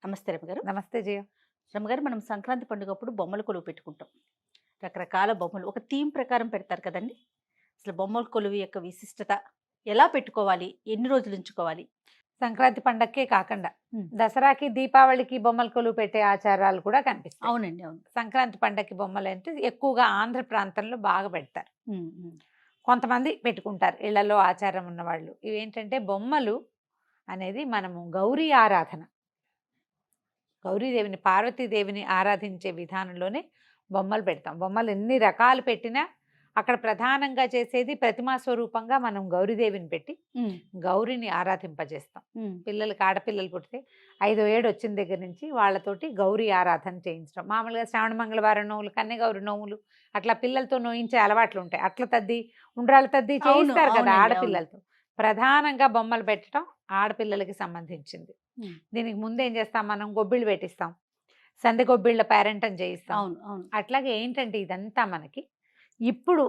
నమస్తే రమగారు. నమస్తే జయ. రమగారు, మనం సంక్రాంతి పండుగప్పుడు బొమ్మల కొలువు పెట్టుకుంటాం. రకరకాల బొమ్మలు ఒక థీమ్ ప్రకారం పెడతారు కదండి. అసలు బొమ్మల కొలువు యొక్క విశిష్టత ఎలా పెట్టుకోవాలి, ఎన్ని రోజులు ఉంచుకోవాలి? సంక్రాంతి పండక్కే కాకుండా ఉమ్. దసరాకి, దీపావళికి బొమ్మల కొలువు పెట్టే ఆచారాలు కూడా కనిపిస్తాయి. అవునండి, అవును. సంక్రాంతి పండక్కి బొమ్మలు అంటే ఎక్కువగా ఆంధ్ర ప్రాంతంలో బాగా పెడతారు. ఉమ్, ఉమ్, కొంతమంది పెట్టుకుంటారు ఇళ్లలో ఆచారం ఉన్నవాళ్ళు. ఇవేంటంటే బొమ్మలు అనేది మనము గౌరీ ఆరాధన, గౌరీదేవిని, పార్వతీదేవిని ఆరాధించే విధానంలోనే బొమ్మలు పెడతాం. బొమ్మలు ఎన్ని రకాలు పెట్టినా అక్కడ ప్రధానంగా చేసేది ప్రతిమా స్వరూపంగా మనం గౌరీదేవిని పెట్టి ఉమ్, గౌరిని ఆరాధింపజేస్తాం. ఉమ్. పిల్లలకి, ఆడపిల్లలు పుడితే 5వ ఏడు వచ్చిన దగ్గర నుంచి వాళ్ళతోటి గౌరీ ఆరాధన చేయించడం. మామూలుగా శ్రావణ మంగళవారం నోములు, కన్యగౌరి నోములు అట్లా పిల్లలతో నోయించే అలవాట్లు ఉంటాయి. అట్ల తద్ది, ఉండ్రాళ్ళ తద్ది అవును, చేయిస్తారు కదా అవునండి, ఆడపిల్లలతో. ప్రధానంగా బొమ్మలు పెట్టడం ఆడపిల్లలకి సంబంధించింది. ఉమ్. దీనికి ముందు ఏం చేస్తాం, మనం గొబ్బిళ్ళు పెట్టిస్తాం, సందె గొబ్బిళ్ళ పేరెంటం చేయిస్తాం. అవును, అవును. అట్లాగే ఏంటంటే ఇదంతా మనకి ఇప్పుడు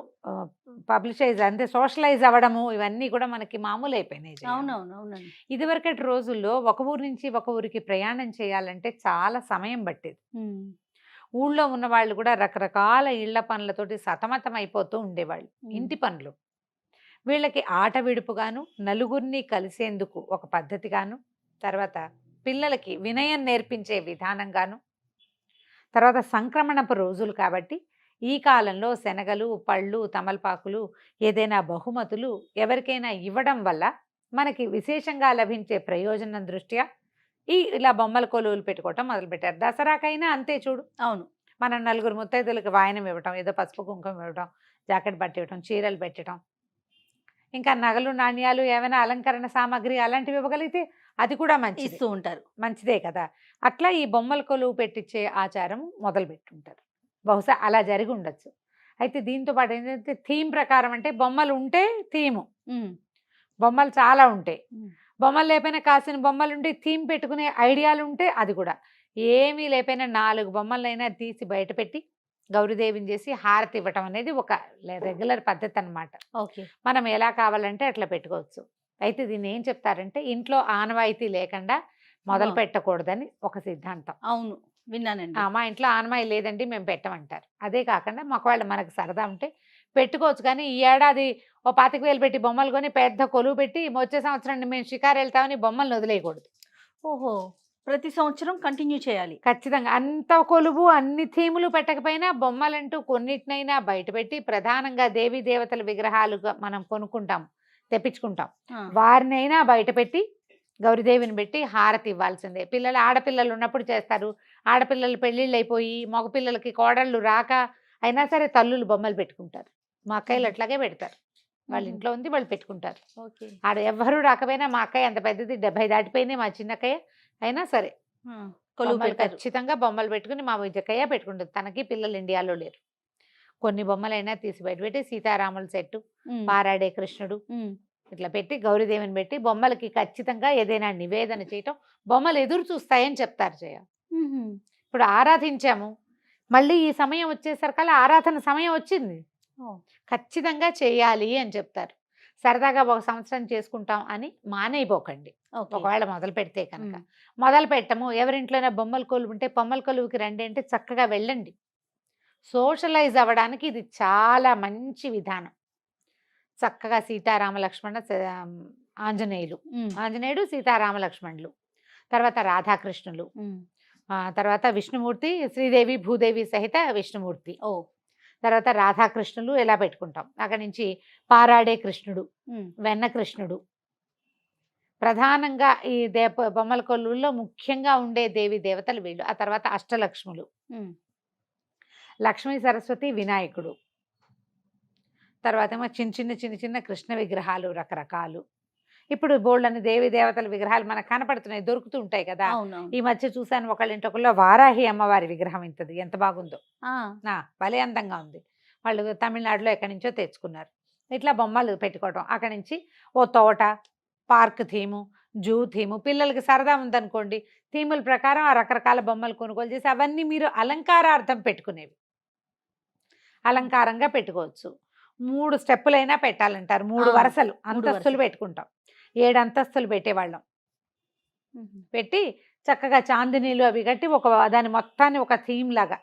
పబ్లిషైజ్ అంటే సోషలైజ్ అవ్వడము ఇవన్నీ కూడా మనకి మామూలు అయిపోయినాయి జయ. అవునవును, అవునండి. ఇదివరకటి రోజుల్లో ఒక ఊరు నుంచి ఒక ఊరికి ప్రయాణం చేయాలంటే చాలా సమయం పట్టేది. ఉమ్, ఊళ్ళో ఉన్న వాళ్ళు కూడా రకరకాల ఇళ్ల పనులతోటి సతమతం అయిపోతూ ఉండేవాళ్ళు. ఉమ్. ఇంటి పనులు వీళ్ళకి ఆట విడుపుగాను, నలుగురిని కలిసేందుకు ఒక పద్ధతిగాను, తర్వాత పిల్లలకి వినయం నేర్పించే విధానంగాను, తర్వాత సంక్రమణపు రోజులు కాబట్టి ఈ కాలంలో శనగలు, పళ్ళు, తమలపాకులు, ఏదైనా బహుమతులు ఎవరికైనా ఇవ్వడం వల్ల మనకి విశేషంగా లభించే ప్రయోజనం దృష్ట్యా ఇలా బొమ్మల కొలువులు పెట్టుకోవటం మొదలుపెట్టారు. దసరాకైనా అంతే చూడు. అవును. మనం నలుగురు ముత్తైదులకు వాయనం ఇవ్వటం, ఏదో పసుపు కుంకుమ ఇవ్వటం, జాకెట్ బట్టి ఇవ్వటం, చీరలు పెట్టడం, ఇంకా నగలు, నాణ్యాలు, ఏమైనా అలంకరణ సామాగ్రి అలాంటివి ఇవ్వగలిగితే అది కూడా మంచిది, ఇస్తూ ఉంటారు. మంచిదే కదా. అట్లా ఈ బొమ్మల కొలువు పెట్టించే ఆచారం మొదలు పెట్టుంటారు. బహుశా అలా జరిగి ఉండొచ్చు. అయితే దీంతో పాటు ఏంటంటే థీమ్ ప్రకారం అంటే బొమ్మలు ఉంటే థీము, ఉమ్, బొమ్మలు చాలా ఉంటాయి. ఉమ్. బొమ్మలు లేకపోయినా కాసిన బొమ్మలు ఉంటే థీమ్ పెట్టుకునే ఐడియాలు ఉంటే అది కూడా. ఏమీ లేకపోయినా 4 బొమ్మలైనా తీసి బయట పెట్టి గౌరీదేవిని చేసి హారతి ఇవ్వటం అనేది ఒక రెగ్యులర్ పద్ధతి అన్నమాట. ఓకే. మనం ఎలా కావాలంటే అట్లా పెట్టుకోవచ్చు. అయితే దీన్ని ఏం చెప్తారంటే ఇంట్లో ఆనవాయితీ లేకుండా మొదలు పెట్టకూడదని ఒక సిద్ధాంతం. అవును, విన్నానండి. మా ఇంట్లో ఆనవాయి లేదండి మేము పెట్టమంటారు. అదే కాకుండా ఒకవేళ మనకు సరదా ఉంటే పెట్టుకోవచ్చు. కానీ ఈ ఏడాది ఓ 25,000 పెట్టి బొమ్మలు కొని పెద్ద కొలువు పెట్టి వచ్చే సంవత్సరం మేము షికారు వెళ్తామని బొమ్మలను వదిలేయకూడదు. ఓహో, ప్రతి సంవత్సరం కంటిన్యూ చేయాలి. ఖచ్చితంగా అంత కొలువు అన్ని థీములు పెట్టకపోయినా బొమ్మలంటూ కొన్నిటినైనా బయట పెట్టి ప్రధానంగా దేవీ దేవతల విగ్రహాలుగా మనం కొనుక్కుంటాం, తెప్పించుకుంటాం, ఆ, వారినైనా బయట పెట్టి గౌరీదేవిని పెట్టి హారతి ఇవ్వాల్సిందే. పిల్లలు, ఆడపిల్లలు ఉన్నప్పుడు చేస్తారు. ఆడపిల్లలు పెళ్ళిళ్ళు అయిపోయి మగపిల్లలకి కోడళ్ళు రాక అయినా సరే తల్లులు బొమ్మలు పెట్టుకుంటారు. మా అక్కయ్యలు అట్లాగే పెడతారు. వాళ్ళ ఇంట్లో ఉంది, వాళ్ళు పెట్టుకుంటారు. ఓకే. ఆడ ఎవ్వరూ రాకపోయినా మా అక్కయ్య అంత పెద్దది, 70 దాటిపోయింది మా చిన్నక్కయ్య, అయినా సరే ఆ, కొలువు బొమ్మలు పెడతారు. ఖచ్చితంగా బొమ్మలు పెట్టుకుని మా విజయకయ్య పెట్టుకుంటుంది. తనకి పిల్లలు ఇండియాలో లేరు. కొన్ని బొమ్మలైనా తీసి బయట పెట్టి సీతారాముల సెట్టు, ఉమ్, పారాడే కృష్ణుడు ఉమ్. ఇట్లా పెట్టి గౌరీదేవిని పెట్టి బొమ్మలకి ఖచ్చితంగా ఏదైనా నివేదన చేయటం, బొమ్మలు ఎదురు చూస్తాయని చెప్తారు జయ. ఉహుం. ఇప్పుడు ఆరాధించాము, మళ్ళీ ఈ సమయం వచ్చేసరికల్లా ఆరాధన సమయం వచ్చింది, ఓ, ఖచ్చితంగా చేయాలి అని చెప్తారు. సరదాగా ఒక సంవత్సరం చేసుకుంటాం అని మానేయబోకండి. ఓకే. ఒకవేళ మొదలు పెడితే కనుక ఉమ్. మొదలు పెట్టము, ఎవరింట్లోనే బొమ్మల కొలువు ఉంటే బొమ్మల కొలువుకి రండి అంటే చక్కగా వెళ్ళండి. సోషలైజ్ అవ్వడానికి ఇది చాలా మంచి విధానం. చక్కగా సీతారామ లక్ష్మణ ఆంజనేయులు, ఉమ్, ఆంజనేయుడు సీతారామ లక్ష్మణులు, తర్వాత రాధాకృష్ణులు, ఉమ్. తర్వాత విష్ణుమూర్తి, శ్రీదేవి భూదేవి సహిత విష్ణుమూర్తి, ఓ, తర్వాత రాధాకృష్ణులు ఇలా పెట్టుకుంటాం. అక్కడి నుంచి పారాడే కృష్ణుడు, ఉమ్. వెన్న కృష్ణుడు, ప్రధానంగా ఈ బొమ్మల కొలువుల్లో ముఖ్యంగా ఉండే దేవి దేవతలు వీళ్ళు. ఆ తర్వాత అష్టలక్ష్ములు, ఉమ్. లక్ష్మీ సరస్వతి, వినాయకుడు, తర్వాత ఏమో చిన్న చిన్న కృష్ణ విగ్రహాలు రకరకాలు. ఇప్పుడు బోళ్ళని దేవి దేవతల విగ్రహాలు మనకు కనపడుతున్నాయి, దొరుకుతూ ఉంటాయి కదా. అవునవును. ఈ మధ్య చూశాను ఒకళ్ళ ఇంటొకళ్ళు వారాహి అమ్మవారి విగ్రహం ఇంతది, ఎంత బాగుందో, ఆ, భలే అందంగా ఉంది. వాళ్ళు తమిళనాడులో ఎక్కడి నుంచో తెచ్చుకున్నారు. ఇట్లా బొమ్మలు పెట్టుకోవడం. అక్కడి నుంచి ఓ తోట, పార్క్ థీము, జూ థీము, పిల్లలకి సరదా ఉందనుకోండి థీముల ప్రకారం ఆ రకరకాల బొమ్మలు కొనుగోలు చేసి అవన్నీ మీరు అలంకారార్థం పెట్టుకునేవి, అలంకారంగా పెట్టుకోవచ్చు. 3 స్టెప్పులైనా పెట్టాలంటారు, 3 ఆ, వరుసలు, 3 అంతస్తులు వరుసలు. పెట్టుకుంటాం. 7 అంతస్తులు పెట్టేవాళ్ళం. ఉహుం. పెట్టి చక్కగా చాందినీలు అవి కట్టి దాని మొత్తాన్ని ఒక థీమ్ లాగా,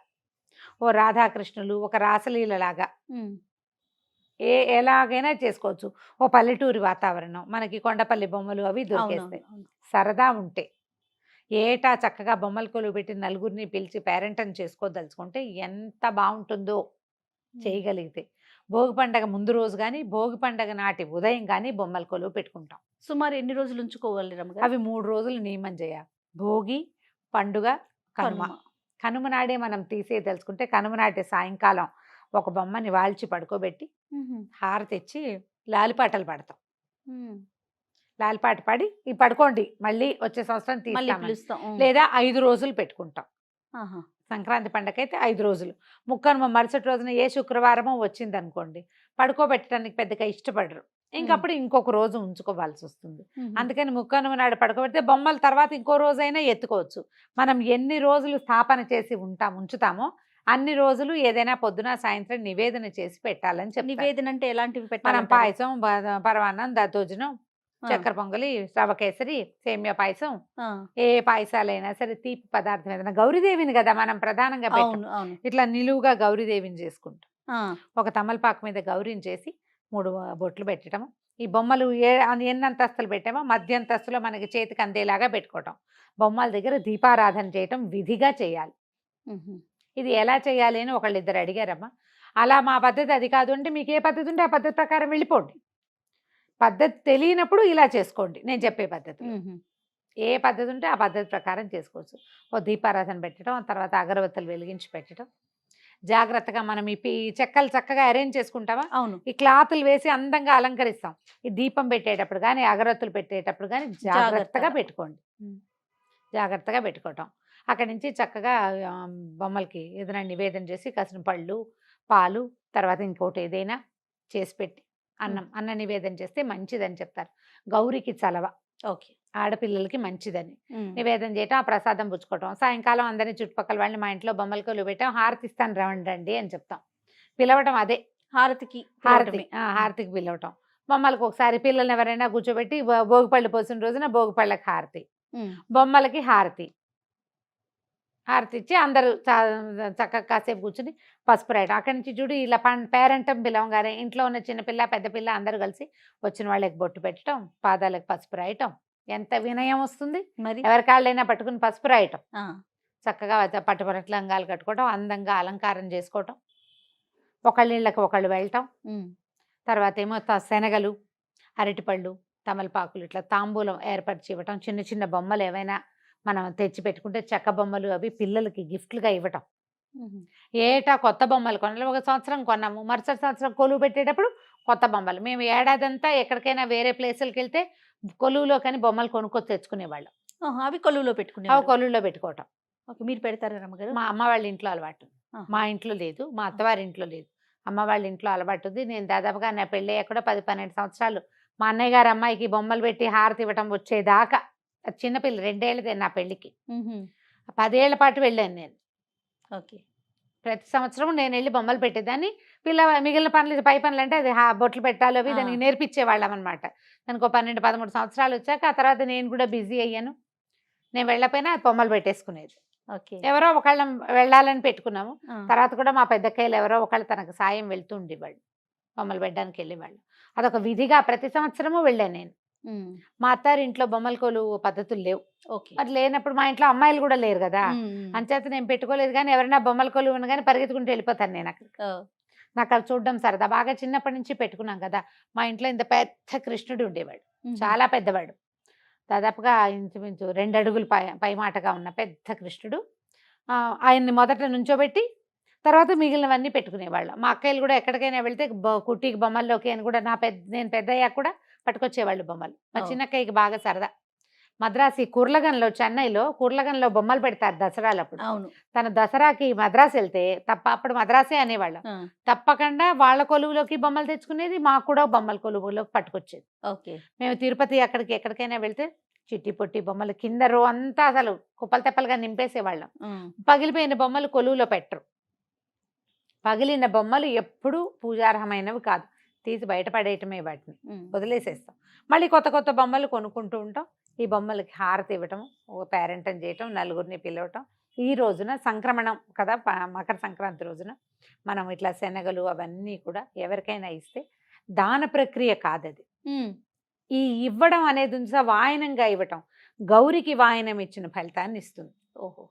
ఓ రాధాకృష్ణులు, ఒక రాసలీల లాగా ఎలాగైనా చేసుకోవచ్చు. ఓ పల్లెటూరి వాతావరణం, మనకి కొండపల్లి బొమ్మలు అవి దొరికేస్తాయి. సరదా ఉంటే ఏటా చక్కగా బొమ్మల కొలువు పెట్టి నలుగురిని పిలిచి పేరెంటం చేసుకోదలుచుకుంటే ఎంత బాగుంటుందో చేయగలిగితే. భోగి పండగ ముందు రోజు కానీ, భోగి పండగ నాటి ఉదయం కానీ బొమ్మల కొలువు పెట్టుకుంటాం. సుమారు ఎన్ని రోజులు ఉంచుకోవాలి రమ్మగారు? అవి 3 రోజులు నియమం చేయాలి. భోగి, పండుగ, కనుమ. కనుమ నాడే మనం తీసేయదలుచుకుంటే కనుమ నాటి సాయంకాలం ఒక బొమ్మని వాల్చి పడుకోబెట్టి హారతి ఇచ్చి లాలిపాటలు పాడతాం. లాలిపాట పాడి ఈ పడుకోండి, మళ్ళీ వచ్చే సంవత్సరం తీస్తాం. లేదా 5 రోజులు పెట్టుకుంటాం. సంక్రాంతి పండగ అయితే 5 రోజులు. ముక్కనుమ మరుసటి రోజున ఏ శుక్రవారమో వచ్చింది అనుకోండి, పడుకోబెట్టడానికి పెద్దగా ఇష్టపడరు, ఇంకప్పుడు ఇంకొక రోజు ఉంచుకోవాల్సి వస్తుంది. అందుకని ముక్కనుమ నాడు పడుకోబెడితే బొమ్మల తర్వాత ఇంకో రోజైనా ఎత్తుకోవచ్చు. మనం ఎన్ని రోజులు స్థాపన చేసి ఉంచుతామో అన్ని రోజులు ఏదైనా పొద్దున సాయంత్రం నివేదన చేసి పెట్టాలని చెప్పి. నివేదన అంటే ఎలాంటివి మనం పెట్టాలి? పాయసం, పరమాన్నం, దద్దోజనం, చక్కెర పొంగలి, రవ కేసరి, సేమియా పాయసం, ఏ పాయసాలైనా సరే తీపి పదార్థం ఏదైనా. గౌరీదేవిని కదా మనం ప్రధానంగా ఇట్లా నిలువుగా గౌరీదేవిని చేసుకుంటాం. ఒక తమలపాకు మీద గౌరీని చేసి 3 బొట్లు పెట్టడం. ఈ బొమ్మలు ఎన్ని అంతస్తులు పెట్టామో మధ్యంతస్తులో మనకి చేతికి అందేలాగా పెట్టుకోవటం. బొమ్మల దగ్గర దీపారాధన చేయటం విధిగా చేయాలి. ఇది ఎలా చేయాలి అని ఒకళ్ళిద్దరు అడిగారమ్మా. అలా మా పద్ధతి అది కాదు అంటే మీకు ఏ పద్ధతి ఉంటే ఆ పద్ధతి ప్రకారం వెళ్ళిపోండి. పద్ధతి తెలియనప్పుడు ఇలా చేసుకోండి నేను చెప్పే పద్ధతి. ఏ పద్ధతి ఉంటే ఆ పద్ధతి ప్రకారం చేసుకోవచ్చు. ఓ దీపారాధన పెట్టడం, ఆ తర్వాత అగరబత్తులు వెలిగించి పెట్టడం. జాగ్రత్తగా మనం ఈ చెక్కలు చక్కగా అరేంజ్ చేసుకుంటావా? అవును. ఈ క్లాతులు వేసి అందంగా అలంకరిస్తాం. ఈ దీపం పెట్టేటప్పుడు కానీ, అగరబత్తులు పెట్టేటప్పుడు కానీ జాగ్రత్తగా పెట్టుకోండి. జాగ్రత్తగా పెట్టుకోవటం. అక్కడి నుంచి చక్కగా బొమ్మలకి ఏదైనా నివేదన చేసి కాసిన పళ్ళు, పాలు, తర్వాత ఇంకోటి ఏదైనా చేసి పెట్టి అన్న నివేదన చేస్తే మంచిదని చెప్తారు. గౌరికి చలవ, ఓకే, ఆడపిల్లలకి మంచిదని నివేదన చేయటం, ఆ ప్రసాదం పుచ్చుకోవటం. సాయంకాలం అందరినీ చుట్టుపక్కల వాళ్ళని మా ఇంట్లో బొమ్మల కొలువు పెట్టాం, హారతి ఇస్తాను రండి అని చెప్తాం. పిలవటం అదే హారతికి పిలవటం. బొమ్మలకు ఒకసారి పిల్లల్ని ఎవరైనా కూర్చోబెట్టి భోగిపళ్ళు పోసిన రోజున భోగిపళ్ళకి హారతి, బొమ్మలకి హారతి ఇచ్చి అందరూ చక్కగా కాసేపు కూర్చుని పసుపు రాయడం. అక్కడి నుంచి చూడు ఇలా పేరెంటం పిలవగానే ఇంట్లో ఉన్న చిన్నపిల్ల పెద్ద పిల్ల అందరూ కలిసి వచ్చిన వాళ్ళకి బొట్టు పెట్టడం, పాదాలకు పసుపు రాయటం. ఎంత వినయం వస్తుంది మరి. ఎవరి కాళ్ళైనా పట్టుకుని పసుపు రాయటం, చక్కగా పట్టుపరట్ల లంగాలు కట్టుకోవటం, అందంగా అలంకారం చేసుకోవటం, ఒకళ్ళ ఇళ్ళకి ఒకళ్ళు వెళ్ళటం. తర్వాత ఏమో శనగలు, అరటిపళ్ళు, తమలపాకులు ఇట్లా తాంబూలం ఏర్పరిచి ఇవ్వటం. చిన్న చిన్న బొమ్మలు ఏవైనా మనం తెచ్చి పెట్టుకుంటే చెక్క బొమ్మలు అవి పిల్లలకి గిఫ్ట్లుగా ఇవ్వటం. ఏటా కొత్త బొమ్మలు కొనాలి. ఒక సంవత్సరం కొన్నాము, మరుసటి సంవత్సరం కొలువు పెట్టేటప్పుడు కొత్త బొమ్మలు. మేము ఏడాదంతా ఎక్కడికైనా వేరే ప్లేసులకి వెళ్తే కొలువులో కానీ బొమ్మలు కొనుక్కొని తెచ్చుకునేవాళ్ళం. అవి కొలువులో పెట్టుకోవటం. మీరు పెడతారా రమ్మగారు? మా అమ్మ వాళ్ళ ఇంట్లో అలవాటు, మా ఇంట్లో లేదు, మా అత్తవారి ఇంట్లో లేదు, అమ్మ వాళ్ళ ఇంట్లో అలవాటు ఉంది. నేను దాదాపుగా నా పెళ్ళి కూడా 10-12 సంవత్సరాలు మా అన్నయ్య గారు అమ్మాయికి బొమ్మలు పెట్టి హారతి ఇవ్వటం వచ్చేదాకా. చిన్నపిల్ల 2 ఏళ్ళదే నా పెళ్ళికి. 10 ఏళ్ల పాటు వెళ్ళాను నేను. ఓకే, ప్రతి సంవత్సరం నేను వెళ్ళి బొమ్మలు పెట్టేదాన్ని. మిగిలిన పనులు, పై పనులు అంటే అది బొట్లు పెట్టాలి అవి దానికి నేర్పించేవాళ్ళం అనమాట. దానికి 12-13 సంవత్సరాలు వచ్చాక ఆ తర్వాత నేను కూడా బిజీ అయ్యాను. నేను వెళ్ళకపోయినా బొమ్మలు పెట్టేసుకునేది. ఓకే, ఎవరో ఒకళ్ళ వెళ్ళాలని పెట్టుకున్నాము. తర్వాత కూడా మా పెద్దక్కయ్యలు ఎవరో ఒకళ్ళు తనకు సాయం వెళ్తూ ఉండేవాళ్ళు, బొమ్మలు పెట్టడానికి వెళ్ళేవాళ్ళు. అదొక విధిగా ప్రతి సంవత్సరము వెళ్ళాను నేను. మా అత్తారి ఇంట్లో బొమ్మల కొలువు పద్ధతులు లేవు. మరి లేనప్పుడు మా ఇంట్లో అమ్మాయిలు కూడా లేరు కదా, అంచేత నేను పెట్టుకోలేదు. కానీ ఎవరైనా బొమ్మల కొలువు కానీ పరిగెత్తుకుంటూ వెళ్ళిపోతాను నేను అక్కడికి. నాకు అది చూడడం సరదా. బాగా చిన్నప్పటి నుంచి పెట్టుకున్నాం కదా. మా ఇంట్లో ఇంత పెద్ద కృష్ణుడు ఉండేవాడు, చాలా పెద్దవాడు, దాదాపుగా ఇంచుమించు 2 అడుగులు పైమాటగా ఉన్న పెద్ద కృష్ణుడు. ఆయన్ని మొదట నుంచోబెట్టి తర్వాత మిగిలినవన్నీ పెట్టుకునేవాళ్ళం. మా అక్కయ్యలు కూడా ఎక్కడికైనా వెళ్తే కుట్టికి బొమ్మల్లోకి అని కూడా నేను పెద్ద అయ్యాక కూడా పట్టుకొచ్చేవాళ్ళు బొమ్మలు. మా చిన్నక్కయ్యకి బాగా సరదా. మద్రాసి చెన్నైలో కుర్లగన్లో బొమ్మలు పెడతారు దసరాలప్పుడు. తన దసరాకి మద్రాసు వెళ్తే అప్పుడు మద్రాసే అనేవాళ్ళం. తప్పకుండా వాళ్ళ కొలువులోకి బొమ్మలు తెచ్చుకునేది, మాకు కూడా బొమ్మల కొలువులోకి పట్టుకొచ్చేది. మేము తిరుపతి అక్కడికి ఎక్కడికైనా వెళ్తే చిట్టి పొట్టి బొమ్మలు కింద రో అంతా అసలు కుప్పలు తెప్పలుగా నింపేసేవాళ్ళం. పగిలిపోయిన బొమ్మలు కొలువులో పెట్టరు. పగిలిన బొమ్మలు ఎప్పుడూ పూజార్హమైనవి కాదు, తీసి బయటపడేయటమే, వాటిని వదిలేసేస్తాం. మళ్ళీ కొత్త కొత్త బొమ్మలు కొనుక్కుంటూ ఉంటాం. ఈ బొమ్మలకి హారతి ఇవ్వటం, ఒక పేరెంటం చేయటం, నలుగురిని పిలవటం. ఈ రోజున సంక్రమణం కదా, మకర సంక్రాంతి రోజున మనం ఇట్లా శనగలు అవన్నీ కూడా ఎవరికైనా ఇస్తే దాన ప్రక్రియ కాదది. ఉమ్, ఈ ఇవ్వడం అనేది ఉంచా వాయనంగా ఇవ్వటం గౌరికి వాయనం ఇచ్చిన ఫలితాన్ని ఇస్తుంది. ఓహో.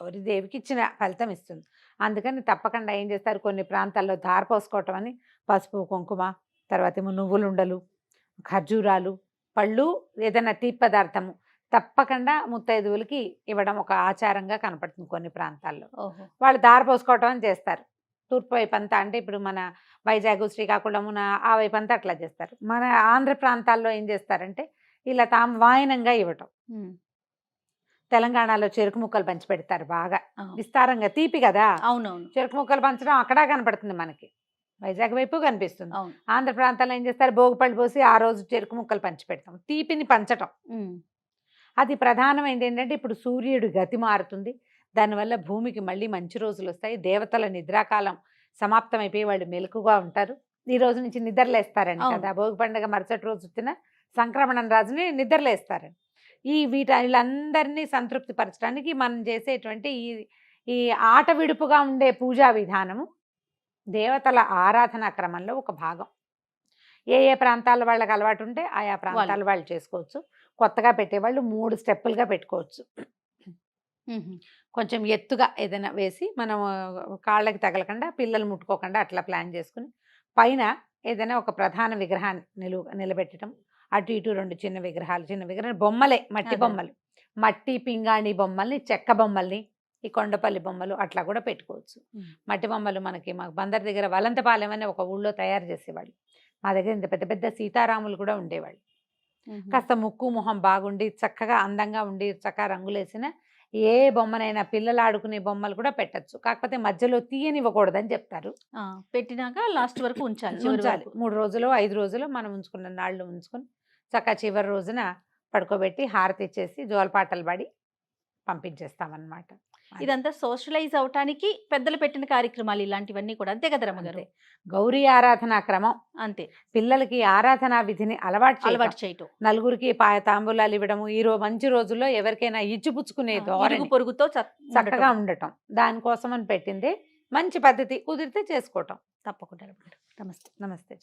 గౌరీదేవికి ఇచ్చిన ఫలితం ఇస్తుంది. అందుకని తప్పకుండా ఏం చేస్తారు, కొన్ని ప్రాంతాల్లో దార పోసుకోవటం అని పసుపు కుంకుమ, తర్వాత ఏమో నువ్వులుండలు, ఖర్జూరాలు, పళ్ళు, ఏదైనా తీపి పదార్థము తప్పకుండా ముత్తైదువులకి ఇవ్వడం ఒక ఆచారంగా కనపడుతుంది కొన్ని ప్రాంతాల్లో. ఓహో. వాళ్ళు దార పోసుకోవటం అని చేస్తారు. తూర్పు వైపు అంతా, అంటే ఇప్పుడు మన వైజాగ్, శ్రీకాకుళమున ఆ వైపు అంతా అట్లా చేస్తారు. మన ఆంధ్ర ప్రాంతాల్లో ఏం చేస్తారంటే ఇలా తాము వాయనంగా ఇవ్వటం. ఉమ్, తెలంగాణలో చెరుకు ముక్కలు పంచి పెడతారు బాగా అవును. విస్తారంగా, తీపి కదా, అవునవును. చెరుకు ముక్కలు పంచడం అక్కడ కనపడుతుంది మనకి, వైజాగ్ వైపు కనిపిస్తుంది. అవును. ఆంధ్ర ప్రాంతాల్లో ఏం చేస్తారు, భోగిపళ్ళు పోసి ఆ రోజు చెరుకు ముక్కలు పంచి పెడతాం, తీపిని పంచటం. ఉమ్, అది ప్రధానమైనది. ఏంటంటే ఇప్పుడు సూర్యుడు గతి మారుతుంది, దానివల్ల భూమికి మళ్ళీ మంచి రోజులు వస్తాయి. దేవతల నిద్రాకాలం సమాప్తం అయిపోయి వాళ్ళు మెలకుగా ఉంటారు. ఈ రోజు నుంచి నిద్రలేస్తారని అవును. కదా, భోగి పండుగ మరుసటి రోజు వచ్చిన సంక్రమణం రాజుని నిద్రలేస్తారని. వీళ్ళందరినీ సంతృప్తి పరచడానికి మనం చేసేటువంటి ఈ ఆట విడుపుగా ఉండే పూజా విధానము దేవతల ఆరాధనా క్రమంలో ఒక భాగం. ఏ ఏ ప్రాంతాల వాళ్ళకి అలవాటు ఉంటే ఆయా ప్రాంతాల వాళ్ళు చేసుకోవచ్చు. కొత్తగా పెట్టేవాళ్ళు 3 స్టెప్పులుగా పెట్టుకోవచ్చు. ఉహు, కొంచెం ఎత్తుగా ఏదైనా వేసి మనం కాళ్ళకి తగలకుండా, పిల్లలు ముట్టుకోకుండా అట్లా ప్లాన్ చేసుకుని పైన ఏదైనా ఒక ప్రధాన విగ్రహాన్ని నిలబెట్టడం, అటు ఇటు 2 చిన్న విగ్రహాలు బొమ్మలే, మట్టి అదే. బొమ్మలు, మట్టి పింగాణి బొమ్మల్ని, చెక్క బొమ్మల్ని, ఈ కొండపల్లి బొమ్మలు అట్లా కూడా పెట్టుకోవచ్చు. మట్టి బొమ్మలు మాకు బందర్ దగ్గర వలంతపాలెం అనే ఒక ఊళ్ళో తయారు చేసేవాళ్ళు. మా దగ్గర ఇంత పెద్ద పెద్ద సీతారాములు కూడా ఉండేవాళ్ళు. ఉహు. కాస్త ముక్కు మొహం బాగుండి చక్కగా అందంగా ఉండి చక్కగా రంగులేసిన ఏ బొమ్మనైనా, పిల్లలు ఆడుకునే బొమ్మలు కూడా పెట్టచ్చు. కాకపోతే మధ్యలో తీయనివ్వకూడదని చెప్తారు. ఆ, పెట్టినాక లాస్ట్ వరకు ఉంచాలి, చివరి ఉంచాలి. వరకు. 3 రోజులు 5 రోజులు మనం ఉంచుకున్న నాళ్ళు ఉంచుకొని చక్కగా చివరి రోజున పడుకోబెట్టి హారతి ఇచ్చేసి జోలపాటలు పాడి పంపించేస్తామన్నమాట. ఇదంతా సోషలైజ్ అవటానికి పెద్దలు పెట్టిన కార్యక్రమాలు ఇలాంటివన్నీ కూడా, అంతే కదా రమ్మగారు? అంతే. గౌరీ ఆరాధనా క్రమం అంతే. పిల్లలకి ఆరాధనా విధిని అలవాటు అలవాటు చేయటం, నలుగురికి తాంబూలాలు ఇవ్వడము, ఈ మంచి రోజుల్లో ఎవరికైనా ఇచ్చిపుచ్చుకునే ధోరణి పొరుగుతో చక్కగా ఉండటం, దానికోసం అని పెట్టింది. మంచి పద్ధతి, కుదిరితే చేసుకోవటం. తప్పకుండా రమ్మగారు. నమస్తే. నమస్తే.